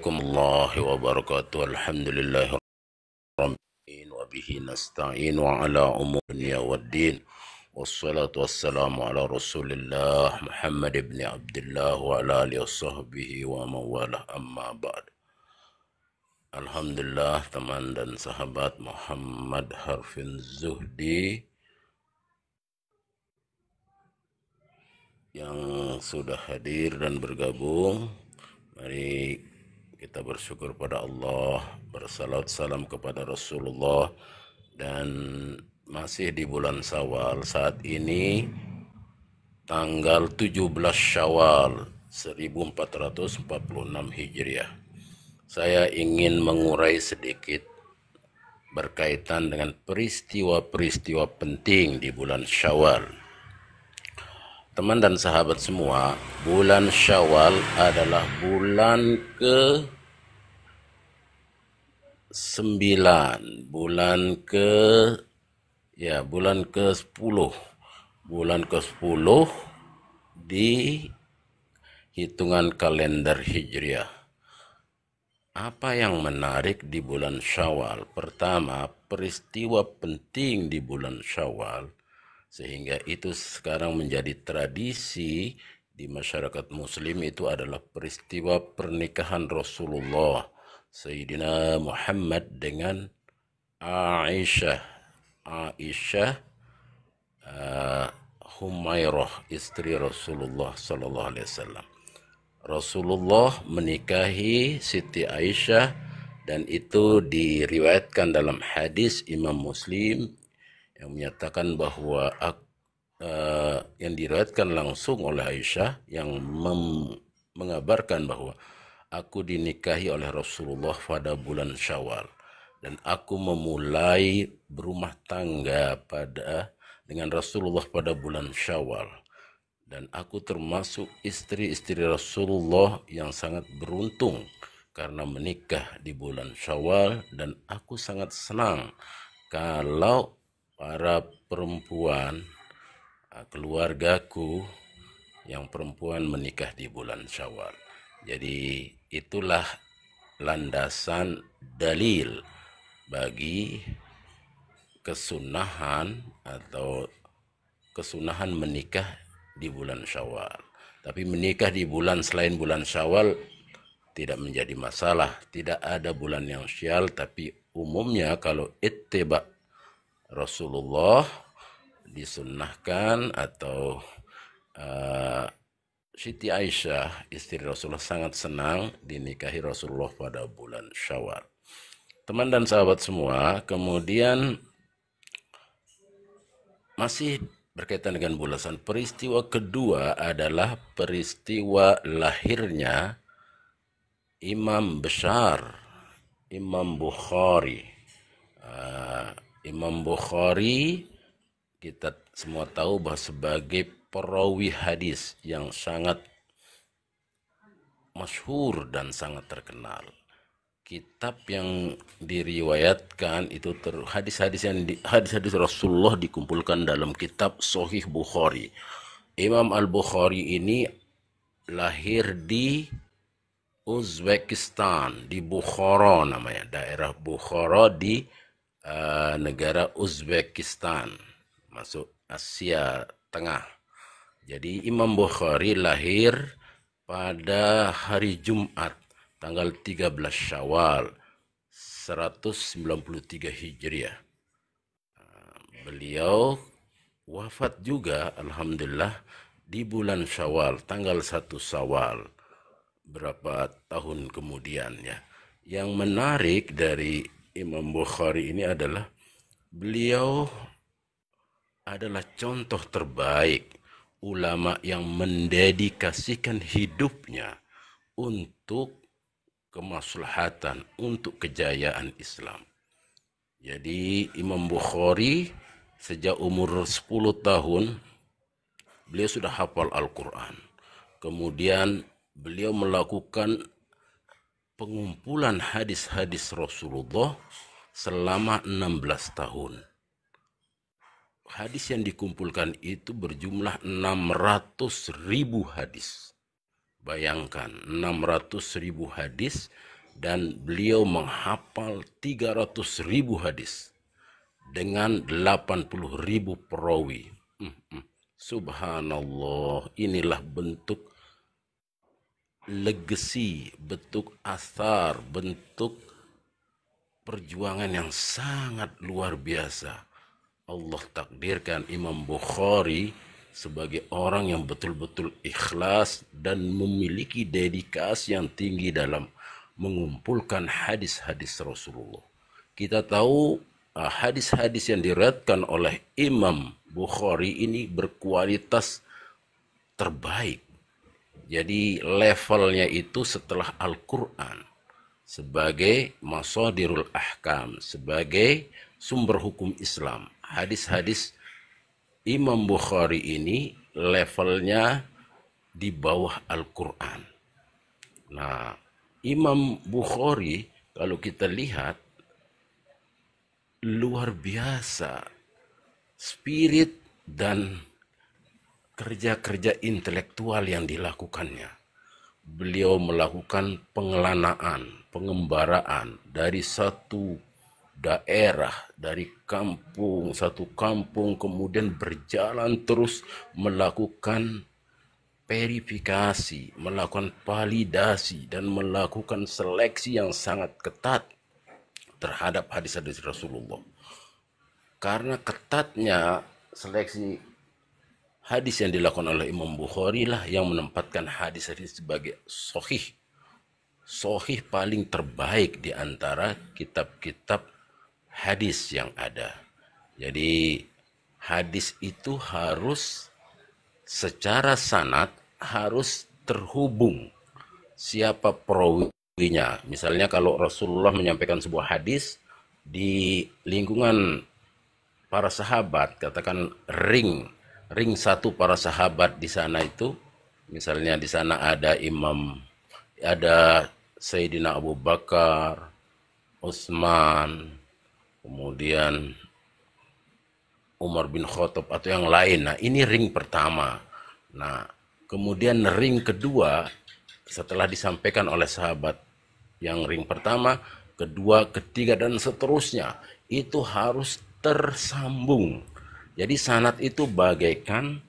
Warahmatullahi wabarakatuh. Alhamdulillahi rabbil wa bihi nasta'in wa ala umur dunya waddin. Wassalatu wassalamu ala Rasulillah Muhammad ibn Abdullah wa ala alihi wasahbihi wa mawalah, amma ba'd. Alhamdulillah, teman dan sahabat Muhammad Harfin Zuhdi yang sudah hadir dan bergabung, mari kita bersyukur pada Allah, bersalawat salam kepada Rasulullah, dan masih di bulan Syawal saat ini, tanggal 17 Syawal 1446 Hijriah. Saya ingin mengurai sedikit berkaitan dengan peristiwa-peristiwa penting di bulan Syawal. Teman dan sahabat semua, bulan Syawal adalah bulan ke-9, bulan ke-10, bulan ke-10 di hitungan kalender Hijriah. Apa yang menarik di bulan Syawal? Pertama, peristiwa penting di bulan Syawal, sehingga itu sekarang menjadi tradisi di masyarakat muslim, itu adalah peristiwa pernikahan Rasulullah Sayyidina Muhammad dengan Aisyah Humairah, istri Rasulullah Sallallahu Alaihi Wasallam. Rasulullah menikahi Siti Aisyah, dan itu diriwayatkan dalam hadis Imam Muslim yang menyatakan bahwa yang diriwayatkan langsung oleh Aisyah, yang mengabarkan bahwa aku dinikahi oleh Rasulullah pada bulan Syawal, dan aku memulai berumah tangga dengan Rasulullah pada bulan Syawal, dan aku termasuk istri-istri Rasulullah yang sangat beruntung karena menikah di bulan Syawal, dan aku sangat senang kalau para perempuan, keluargaku yang perempuan menikah di bulan Syawal. Jadi itulah landasan dalil bagi kesunahan atau kesunahan menikah di bulan Syawal. Tapi menikah di bulan selain bulan Syawal tidak menjadi masalah. Tidak ada bulan yang syal, tapi umumnya kalau ittiba Rasulullah disunnahkan, atau Siti Aisyah istri Rasulullah sangat senang dinikahi Rasulullah pada bulan Syawal. Teman dan sahabat semua, kemudian masih berkaitan dengan bulasan, peristiwa kedua adalah peristiwa lahirnya Imam besar, Imam Bukhari. Imam Bukhari kita semua tahu bahwa sebagai perawi hadis yang sangat masyhur dan sangat terkenal. Kitab yang diriwayatkan itu hadis-hadis Rasulullah dikumpulkan dalam kitab Sahih Bukhari. Imam Al-Bukhari ini lahir di Uzbekistan, di Bukhara namanya, daerah Bukhara di negara Uzbekistan, masuk Asia Tengah. Jadi Imam Bukhari lahir pada hari Jumat tanggal 13 Syawal 193 Hijriah. Beliau wafat juga alhamdulillah di bulan Syawal tanggal 1 Syawal berapa tahun kemudian ya. Yang menarik dari Imam Bukhari ini adalah beliau adalah contoh terbaik ulama yang mendedikasikan hidupnya untuk kemaslahatan, untuk kejayaan Islam. Jadi Imam Bukhari sejak umur 10 tahun beliau sudah hafal Al-Quran. Kemudian beliau melakukan pengumpulan hadis-hadis Rasulullah selama 16 tahun. Hadis yang dikumpulkan itu berjumlah 600.000 hadis. Bayangkan 600.000 hadis dan beliau menghafal 300.000 hadis dengan 80.000 perawi. Subhanallah, inilah bentuk legacy, bentuk asar, bentuk perjuangan yang sangat luar biasa. Allah takdirkan Imam Bukhari sebagai orang yang betul-betul ikhlas dan memiliki dedikasi yang tinggi dalam mengumpulkan hadis-hadis Rasulullah. Kita tahu hadis-hadis yang diriwayatkan oleh Imam Bukhari ini berkualitas terbaik. Jadi levelnya itu setelah Al-Quran sebagai masadirul ahkam, sebagai sumber hukum Islam. Hadis-hadis Imam Bukhari ini levelnya di bawah Al-Quran. Nah, Imam Bukhari kalau kita lihat luar biasa spirit dan kerja-kerja intelektual yang dilakukannya. Beliau melakukan pengelanaan, pengembaraan dari satu daerah, dari kampung, satu kampung, kemudian berjalan terus melakukan verifikasi, melakukan validasi, dan melakukan seleksi yang sangat ketat terhadap hadis-hadis Rasulullah. Karena ketatnya seleksi hadis yang dilakukan oleh Imam Bukhari lah yang menempatkan hadis-hadis sebagai sahih. Sahih paling terbaik di antara kitab-kitab hadis yang ada. Jadi hadis itu harus secara sanad harus terhubung siapa perawinya. Misalnya kalau Rasulullah menyampaikan sebuah hadis di lingkungan para sahabat, katakan ring satu para sahabat di sana itu, misalnya di sana ada Sayyidina Abu Bakar, Utsman, kemudian Umar bin Khattab atau yang lain. Nah, ini ring pertama. Nah, kemudian ring kedua setelah disampaikan oleh sahabat yang ring pertama, kedua, ketiga, dan seterusnya, itu harus tersambung. Jadi sanad itu bagaikan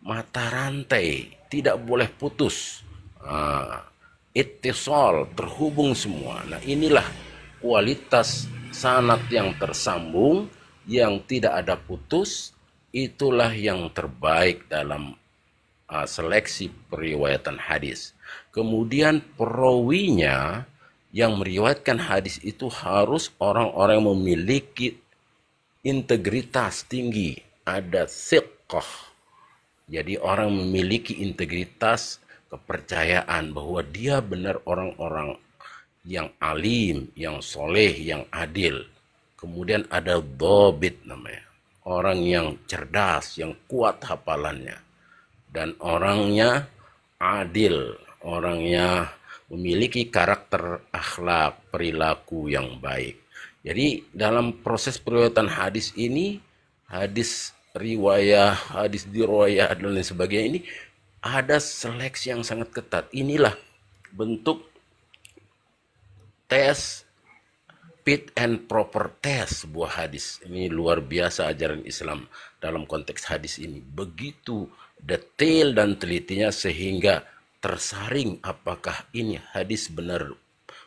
mata rantai, tidak boleh putus. Ittisal, terhubung semua. Nah, inilah kualitas sanad yang tersambung, yang tidak ada putus. Itulah yang terbaik dalam seleksi periwayatan hadis. Kemudian perawinya yang meriwayatkan hadis itu harus orang-orang yang memiliki integritas tinggi, ada thiqah. Jadi orang memiliki integritas, kepercayaan bahwa dia benar orang-orang yang alim, yang soleh, yang adil. Kemudian ada dhabit namanya, orang yang cerdas, yang kuat hafalannya, dan orangnya adil, orangnya memiliki karakter akhlak, perilaku yang baik. Jadi dalam proses periwayatan hadis ini, hadis riwayah, hadis dirwayah dan lain sebagainya ini ada seleksi yang sangat ketat. Inilah bentuk tes, fit and proper test sebuah hadis. Ini luar biasa ajaran Islam dalam konteks hadis ini. Begitu detail dan telitinya sehingga tersaring apakah ini hadis benar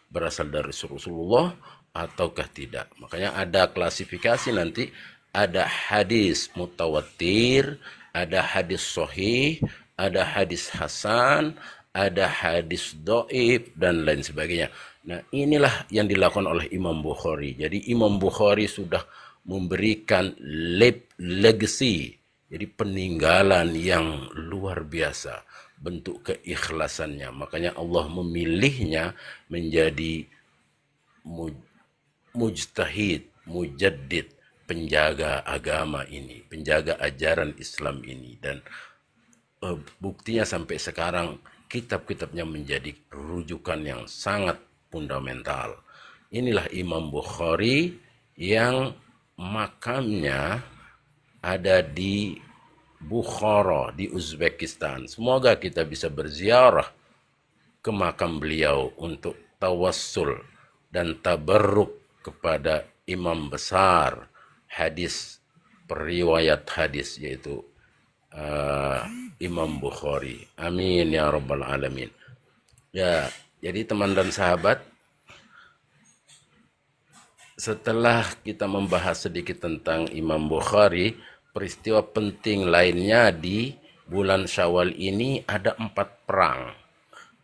berasal dari Rasulullah ataukah tidak. Makanya ada klasifikasi nanti, ada hadis mutawatir, ada hadis sahih, ada hadis hasan, ada hadis dhaif dan lain sebagainya. Nah, inilah yang dilakukan oleh Imam Bukhari. Jadi Imam Bukhari sudah memberikan legacy, jadi peninggalan yang luar biasa, bentuk keikhlasannya. Makanya Allah memilihnya menjadi mujtahid, mujaddid, penjaga agama ini, penjaga ajaran Islam ini. Dan buktinya sampai sekarang kitab-kitabnya menjadi rujukan yang sangat fundamental. Inilah Imam Bukhari yang makamnya ada di Bukhara, di Uzbekistan. Semoga kita bisa berziarah ke makam beliau untuk tawassul dan tabarruk kepada imam besar hadis, periwayat hadis, yaitu Imam Bukhari. Amin ya rabbal alamin. Ya, jadi teman dan sahabat, setelah kita membahas sedikit tentang Imam Bukhari, peristiwa penting lainnya di bulan Syawal ini ada 4 perang.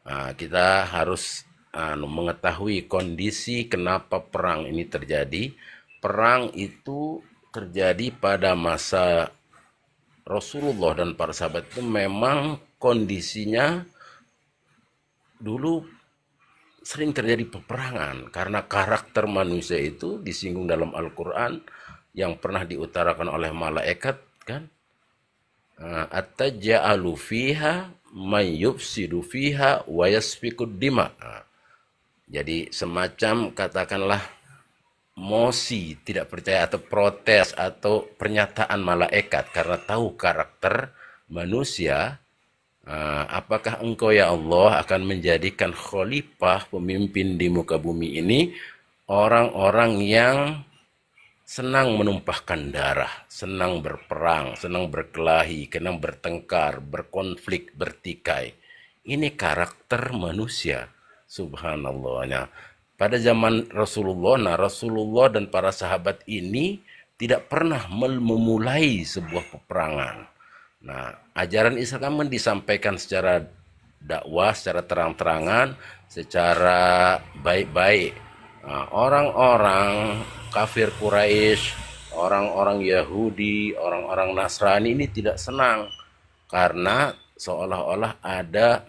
Nah, kita harus mengetahui kondisi kenapa perang ini terjadi. Perang itu terjadi pada masa Rasulullah dan para sahabat itu memang kondisinya dulu sering terjadi peperangan karena karakter manusia itu disinggung dalam Al-Quran yang pernah diutarakan oleh malaikat, kan? Ataj'alu fiha may yufsidu fiha wa yasfikud dima. Jadi semacam katakanlah mosi, tidak percaya atau protes atau pernyataan malaikat karena tahu karakter manusia. Apakah engkau ya Allah akan menjadikan khalifah, pemimpin di muka bumi ini, orang-orang yang senang menumpahkan darah, senang berperang, senang berkelahi, senang bertengkar, berkonflik, bertikai. Ini karakter manusia, subhanallah. Nah, pada zaman Rasulullah, Rasulullah dan para sahabat ini tidak pernah memulai sebuah peperangan. Nah, ajaran Islam disampaikan secara dakwah, secara terang-terangan, secara baik-baik. Nah, orang-orang kafir Quraisy, orang-orang Yahudi, orang-orang Nasrani ini tidak senang karena seolah-olah ada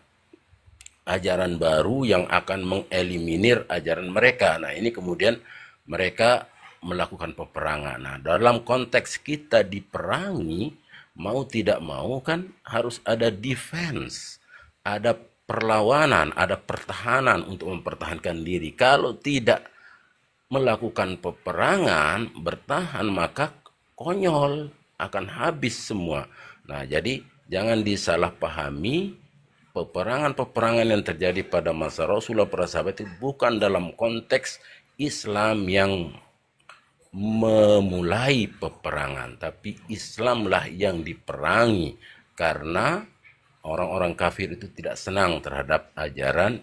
ajaran baru yang akan mengeliminir ajaran mereka. Nah, ini kemudian mereka melakukan peperangan. Nah, dalam konteks kita diperangi, mau tidak mau kan harus ada defense, ada perlawanan, ada pertahanan untuk mempertahankan diri. Kalau tidak melakukan peperangan, bertahan, maka konyol, akan habis semua. Nah, jadi jangan disalahpahami, peperangan-peperangan yang terjadi pada masa Rasulullah para sahabat itu bukan dalam konteks Islam yang memulai peperangan, tapi Islamlah yang diperangi karena orang-orang kafir itu tidak senang terhadap ajaran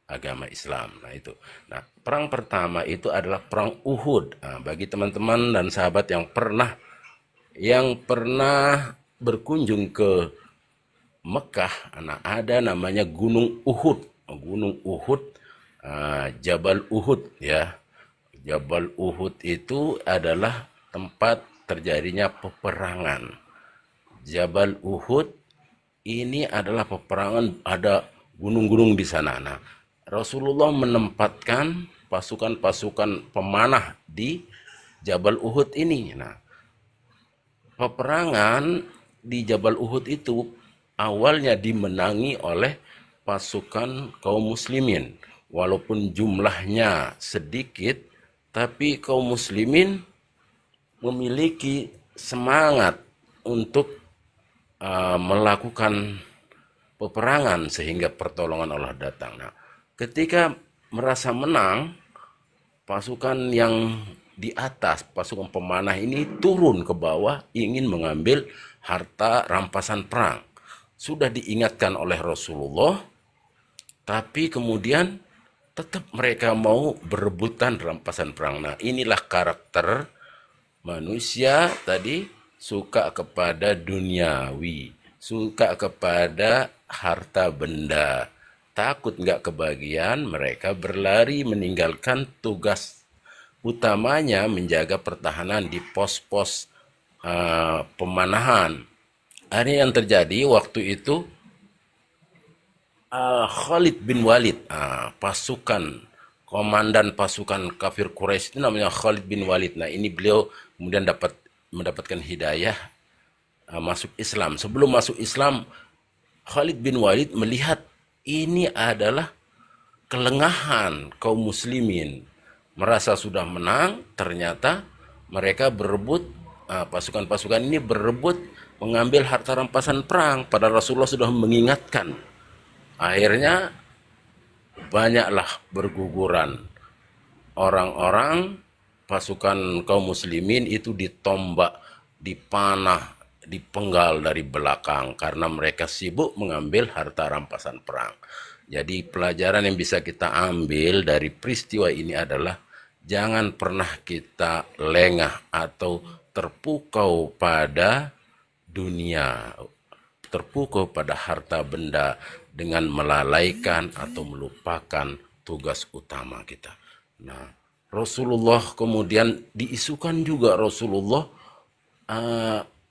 agama Islam. Nah, itu. Nah, perang pertama itu adalah perang Uhud. Nah, bagi teman-teman dan sahabat yang pernah berkunjung ke Mekah, nah, ada namanya Gunung Uhud. Gunung Uhud, Jabal Uhud, ya. Jabal Uhud itu adalah tempat terjadinya peperangan. Jabal Uhud ini adalah peperangan, ada gunung-gunung di sana. Nah, Rasulullah menempatkan pasukan-pasukan pemanah di Jabal Uhud ini. Nah, peperangan di Jabal Uhud itu awalnya dimenangi oleh pasukan kaum muslimin. Walaupun jumlahnya sedikit, tapi kaum muslimin memiliki semangat untuk melakukan peperangan sehingga pertolongan Allah datang. Nah, ketika merasa menang, pasukan yang di atas, pasukan pemanah ini turun ke bawah ingin mengambil harta rampasan perang. Sudah diingatkan oleh Rasulullah, tapi kemudian tetap mereka mau berebutan rampasan perang. Nah, inilah karakter manusia tadi, suka kepada duniawi, suka kepada harta benda. Takut nggak kebagian, mereka berlari meninggalkan tugas utamanya menjaga pertahanan di pos-pos pemanahan. Ini yang terjadi waktu itu. Khalid bin Walid, komandan pasukan kafir Quraisy itu namanya Khalid bin Walid. Nah, ini beliau kemudian mendapatkan hidayah masuk Islam. Sebelum masuk Islam, Khalid bin Walid melihat ini adalah kelengahan kaum muslimin. Merasa sudah menang, ternyata mereka berebut, pasukan-pasukan ini berebut mengambil harta rampasan perang. Padahal Rasulullah sudah mengingatkan. Akhirnya banyaklah berguguran orang-orang, pasukan kaum muslimin itu ditombak, dipanah, dipenggal dari belakang karena mereka sibuk mengambil harta rampasan perang. Jadi pelajaran yang bisa kita ambil dari peristiwa ini adalah jangan pernah kita lengah atau terpukau pada dunia, terpukau pada harta benda dengan melalaikan atau melupakan tugas utama kita. Nah, Rasulullah kemudian diisukan juga Rasulullah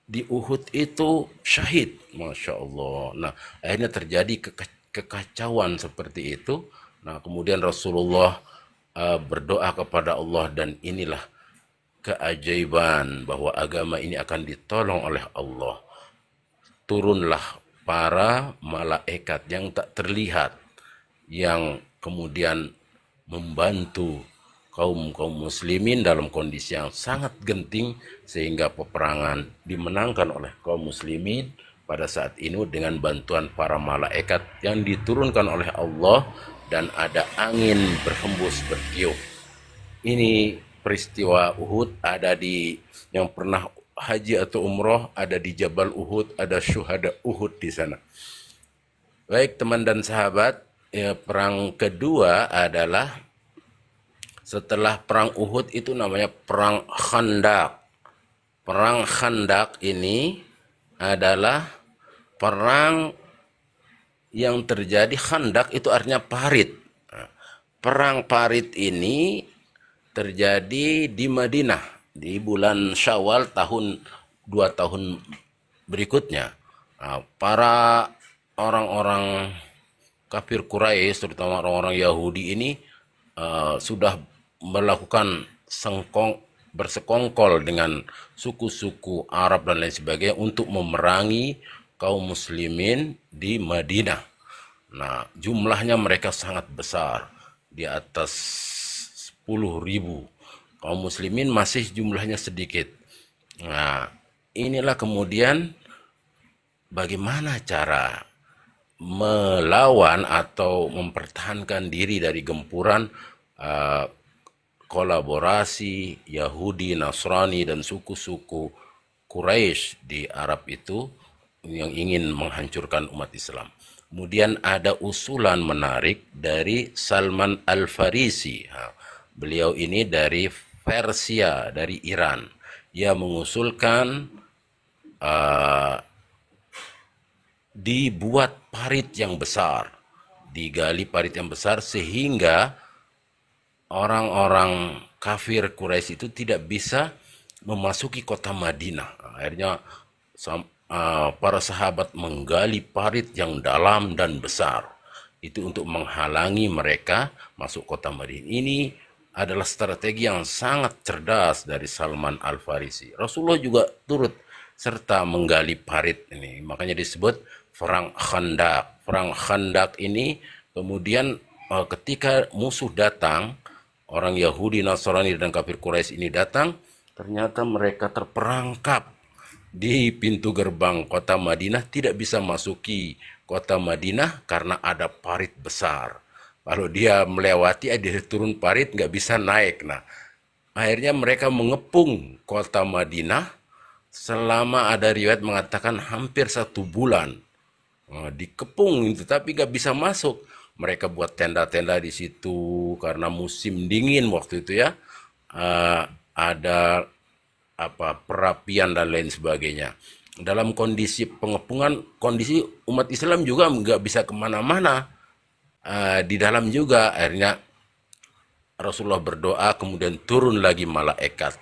di Uhud itu syahid, Masya Allah. Nah, akhirnya terjadi kekacauan seperti itu. Nah, kemudian Rasulullah berdoa kepada Allah, dan inilah keajaiban bahwa agama ini akan ditolong oleh Allah. Turunlah para malaikat yang tak terlihat, yang kemudian membantu kaum muslimin dalam kondisi yang sangat genting, sehingga peperangan dimenangkan oleh kaum muslimin pada saat ini dengan bantuan para malaikat yang diturunkan oleh Allah, dan ada angin berhembus bertiup. Ini peristiwa Uhud. Ada di yang pernah haji atau umroh, ada di Jabal Uhud, ada syuhada Uhud di sana. Baik teman dan sahabat, perang kedua adalah setelah perang Uhud itu namanya perang Khandaq. Perang Khandaq ini adalah perang yang terjadi. Khandaq itu artinya parit. Perang parit ini terjadi di Madinah di bulan Syawal tahun 2 tahun berikutnya. Para orang-orang kafir Quraisy, terutama orang-orang Yahudi ini sudah melakukan bersekongkol dengan suku-suku Arab dan lain sebagainya untuk memerangi kaum muslimin di Madinah. Nah, jumlahnya mereka sangat besar, di atas 10.000. Kaum muslimin masih jumlahnya sedikit. Nah, inilah kemudian bagaimana cara melawan atau mempertahankan diri dari gempuran kolaborasi Yahudi, Nasrani, dan suku-suku Quraisy di Arab itu yang ingin menghancurkan umat Islam. Kemudian ada usulan menarik dari Salman Al-Farisi. Beliau ini dari Persia, dari Iran. Ia mengusulkan dibuat parit yang besar, digali parit yang besar sehingga orang-orang kafir Quraisy itu tidak bisa memasuki kota Madinah. Akhirnya para sahabat menggali parit yang dalam dan besar itu untuk menghalangi mereka masuk kota Madinah. Ini adalah strategi yang sangat cerdas dari Salman Al-Farisi. Rasulullah juga turut serta menggali parit ini. Makanya disebut perang Khandaq. Perang Khandaq ini kemudian ketika musuh datang, orang Yahudi, Nasrani, dan kafir Quraisy ini datang, ternyata mereka terperangkap di pintu gerbang kota Madinah, tidak bisa masuki kota Madinah karena ada parit besar. Kalau dia melewati, dia turun parit, nggak bisa naik. Nah, akhirnya mereka mengepung kota Madinah selama, ada riwayat mengatakan hampir 1 bulan. Dikepung itu, tapi nggak bisa masuk. Mereka buat tenda-tenda di situ karena musim dingin waktu itu ya. Ada perapian dan lain sebagainya. Dalam kondisi pengepungan, kondisi umat Islam juga nggak bisa kemana-mana. Di dalam juga akhirnya Rasulullah berdoa, kemudian turun lagi malaikat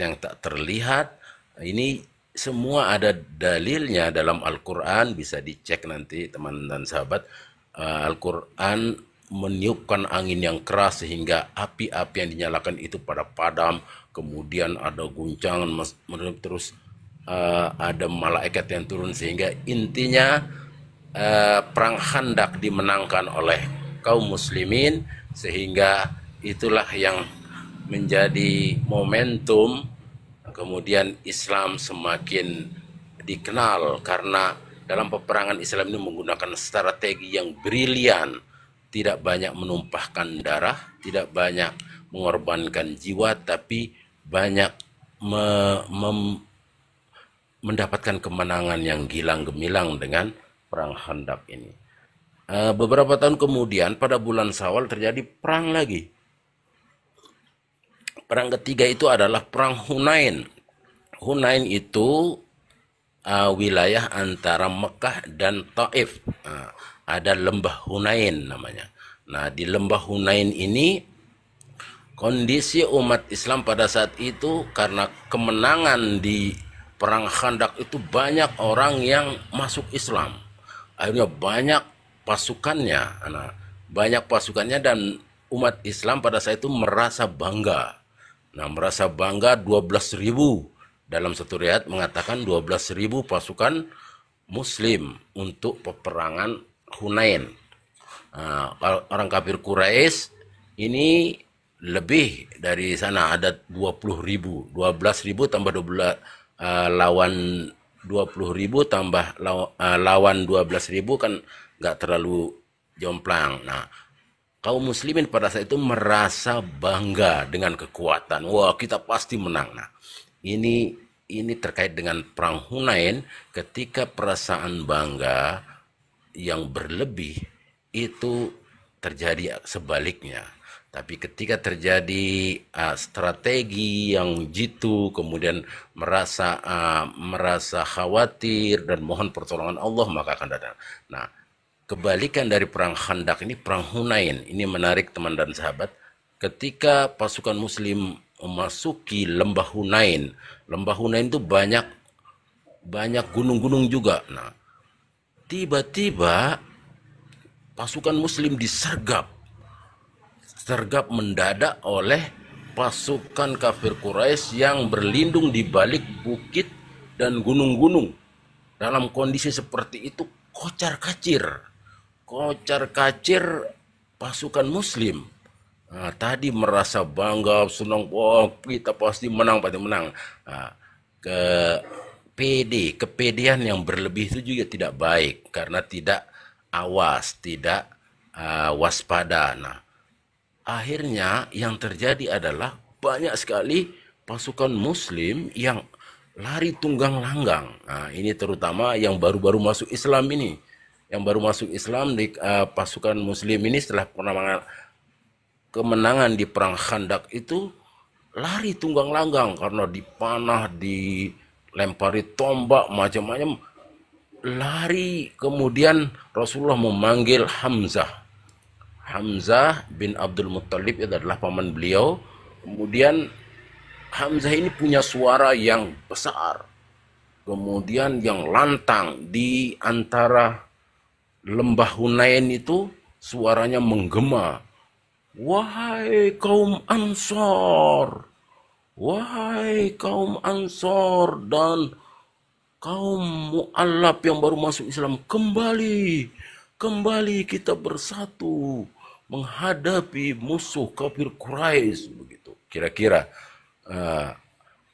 yang tak terlihat. Ini semua ada dalilnya dalam Al-Quran, bisa dicek nanti teman dan sahabat. Al-Quran meniupkan angin yang keras sehingga api-api yang dinyalakan itu pada padam, kemudian ada guncangan, terus ada malaikat yang turun, sehingga intinya perang Khandaq dimenangkan oleh kaum muslimin, sehingga itulah yang menjadi momentum kemudian Islam semakin dikenal, karena dalam peperangan Islam ini menggunakan strategi yang brilian, tidak banyak menumpahkan darah, tidak banyak mengorbankan jiwa, tapi banyak mendapatkan kemenangan yang gilang gemilang dengan perang Khandaq ini. Beberapa tahun kemudian pada bulan Syawal terjadi perang lagi. Perang ketiga itu adalah perang Hunain. Hunain itu wilayah antara Mekah dan Taif. Ada lembah Hunain namanya. Nah, di lembah Hunain ini kondisi umat Islam pada saat itu karena kemenangan di perang Khandaq itu banyak orang yang masuk Islam. Akhirnya banyak pasukannya. Nah, banyak pasukannya dan umat Islam pada saat itu merasa bangga. Nah, merasa bangga 12.000. Dalam satu riwayat mengatakan 12.000 pasukan Muslim untuk peperangan Hunain. Nah, orang kafir Quraisy ini lebih dari sana, ada 20.000. 12.000 tambah 12 lawan 20.000 tambah lawan 12.000 kan nggak terlalu jomplang. Nah, kaum muslimin pada saat itu merasa bangga dengan kekuatan. Wah, kita pasti menang. Nah, ini terkait dengan perang Hunain, ketika perasaan bangga yang berlebih itu terjadi sebaliknya. Tapi ketika terjadi strategi yang jitu, kemudian merasa khawatir dan mohon pertolongan Allah, maka akan datang. Nah, kebalikan dari perang Khandaq ini, perang Hunain ini menarik teman dan sahabat. Ketika pasukan Muslim memasuki lembah Hunain, lembah Hunain itu banyak gunung-gunung juga. Nah, tiba-tiba pasukan Muslim disergap mendadak oleh pasukan kafir Quraisy yang berlindung di balik bukit dan gunung-gunung. Dalam kondisi seperti itu kocar-kacir pasukan Muslim. Nah, tadi merasa bangga, senang, wah kita pasti menang. Nah, kepedean yang berlebih itu juga tidak baik karena tidak awas, tidak waspada. Nah, akhirnya yang terjadi adalah banyak sekali pasukan Muslim yang lari tunggang langgang. Nah, ini terutama yang baru-baru masuk Islam ini. Yang baru masuk Islam di pasukan Muslim ini setelah kemenangan di perang Khandaq itu lari tunggang langgang karena dipanah, dilempari tombak, macam-macam. Lari, kemudian Rasulullah memanggil Hamzah bin Abdul Muttalib, itu adalah paman beliau. Kemudian Hamzah ini punya suara yang besar, kemudian yang lantang. Di antara lembah Hunain itu suaranya menggema, wahai kaum Ansor, dan kaum mu'allab yang baru masuk Islam, kembali kita bersatu menghadapi musuh kafir Quraisy, begitu. Kira-kira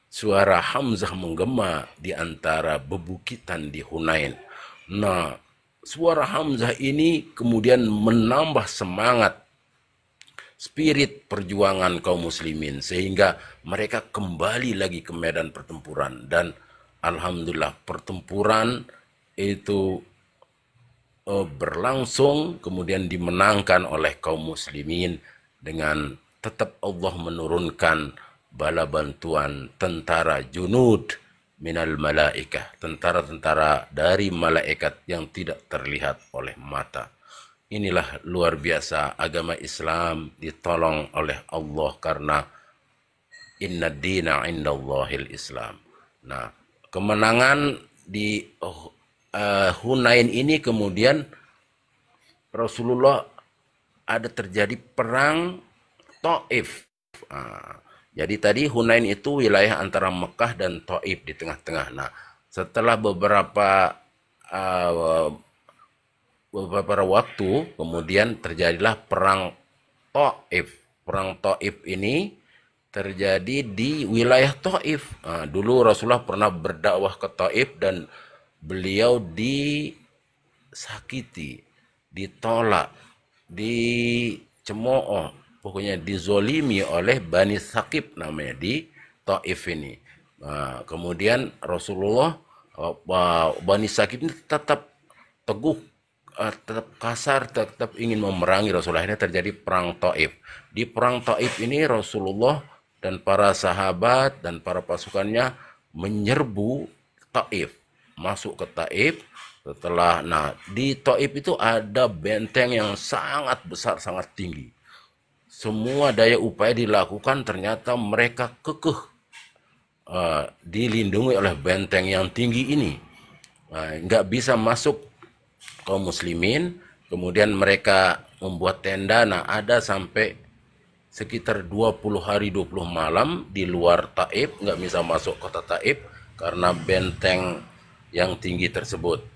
suara Hamzah menggema di antara bebukitan di Hunain. Nah, suara Hamzah ini kemudian menambah semangat spirit perjuangan kaum muslimin sehingga mereka kembali lagi ke medan pertempuran, dan alhamdulillah pertempuran itu berlangsung, kemudian dimenangkan oleh kaum muslimin dengan tetap Allah menurunkan bala bantuan tentara junud minal malaikah, tentara-tentara dari malaikat yang tidak terlihat oleh mata. Inilah luar biasa agama Islam ditolong oleh Allah karena inna dina indallahil Islam. Nah, kemenangan di Hunain ini kemudian Rasulullah ada terjadi perang Taif. Jadi tadi Hunain itu wilayah antara Mekah dan Taif di tengah-tengah. Nah, setelah beberapa waktu kemudian terjadilah perang Taif. Perang Taif ini terjadi di wilayah Taif. Dulu Rasulullah pernah berdakwah ke Taif dan beliau disakiti, ditolak dicemooh, pokoknya dizolimi oleh Bani Thaqif namanya di Taif ini. Nah, kemudian Rasulullah, Bani Thaqif ini tetap teguh, tetap kasar, tetap ingin memerangi Rasulullah. Akhirnya terjadi perang Taif. Di perang Taif ini Rasulullah dan para sahabat dan para pasukannya menyerbu Taif, masuk ke Taif. Nah, di Taif itu ada benteng yang sangat besar, sangat tinggi. Semua daya upaya dilakukan, ternyata mereka kekeh dilindungi oleh benteng yang tinggi ini. Nggak bisa masuk kaum muslimin. Kemudian mereka membuat tenda. Nah, ada sampai sekitar 20 hari 20 malam di luar Taif, nggak bisa masuk kota Taif karena benteng yang tinggi tersebut.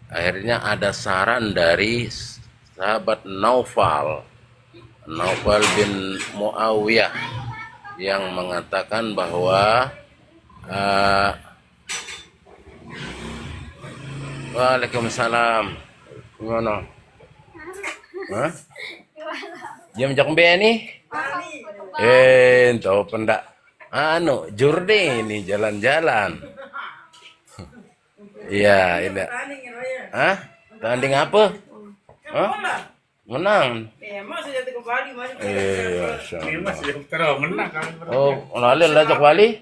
Akhirnya ada saran dari sahabat Naufal bin Muawiyah yang mengatakan bahwa Waalaikumsalam. Gimana? Hah? Jam jak nih? Tahu pendak jurde ini jalan-jalan. Iya, ini. Hah? Tanding apa? Hah? Menang. Menang. Oh, lalu lajak wali?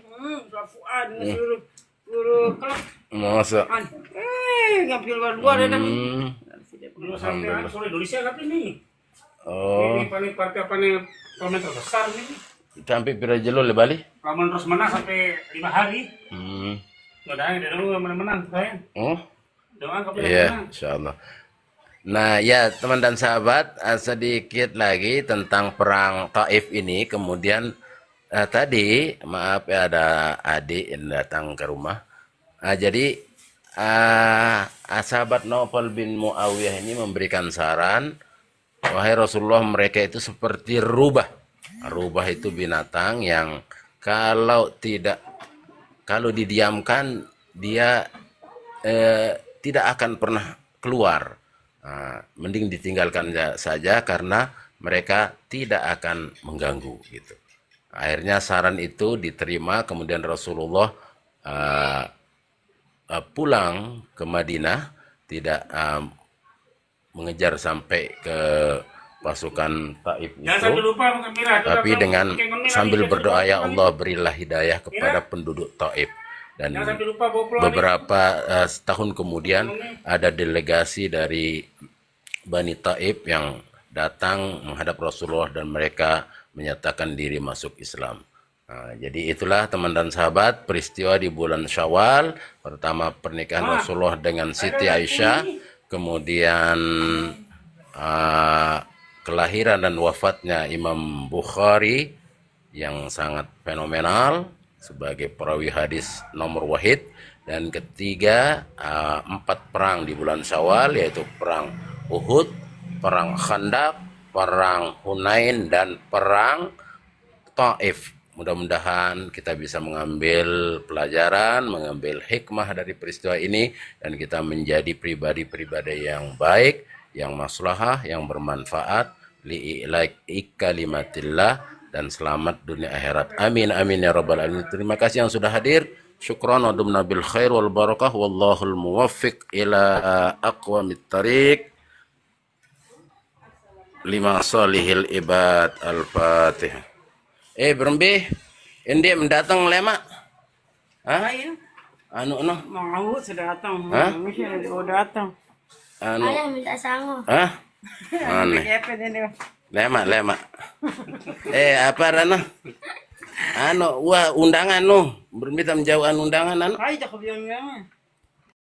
Masa? Ngambil luar ada nih. Alhamdulillah. Indonesia tapi nih. Oh. Ini paling partai apa nih? Paling terbesar nih. Sampai pira jelo le Bali? Lamun terus menang sampai 5 hari. Mudah-mudahan dia dulu menang, sayang. Oh. Doang kapal Iya, menang. insyaallah. Nah, ya teman dan sahabat, sedikit lagi tentang perang Taif ini. Kemudian tadi, maaf ya, ada adik yang datang ke rumah. Jadi sahabat Naufal bin Muawiyah ini memberikan saran, wahai Rasulullah, mereka itu seperti rubah. Rubah itu binatang yang kalau didiamkan dia tidak akan pernah keluar. Mending ditinggalkan saja karena mereka tidak akan mengganggu gitu. Akhirnya saran itu diterima, kemudian Rasulullah pulang ke Madinah, tidak mengejar sampai ke pasukan Taif itu, tapi dengan sambil berdoa, ya Allah berilah hidayah kepada penduduk Taif. Dan beberapa tahun kemudian ada delegasi dari Bani Taif yang datang menghadap Rasulullah dan mereka menyatakan diri masuk Islam. Jadi itulah teman dan sahabat peristiwa di bulan Syawal. Pertama pernikahan Rasulullah dengan Siti Aisyah, kemudian kelahiran dan wafatnya Imam Bukhari yang sangat fenomenal sebagai perawi hadis nomor wahid, dan ketiga 4 perang di bulan Syawal, yaitu perang Uhud, perang Khandaq, perang Hunain, dan perang Taif. Mudah-mudahan kita bisa mengambil pelajaran, mengambil hikmah dari peristiwa ini, dan kita menjadi pribadi-pribadi yang baik, yang maslahah, yang bermanfaat, li'ilai kalimatillah, dan selamat dunia akhirat. Amin amin ya rabbal alamin. Terima kasih yang sudah hadir. Syukran wa dumna bil khair wal barakah, wallahul muwaffiq ila aqwamit thariq. Lima salihil ibad. Al-Fatihah. Berembe, ini mendatang lema. Hah? Anu. Mau sudah datang. Hah? Sudah datang. Anu. Ayah minta sanggup. Hah? Aneh. Lema. Apa Rana? Wah undangan berminta menjauhan undangan Ay, cakap yang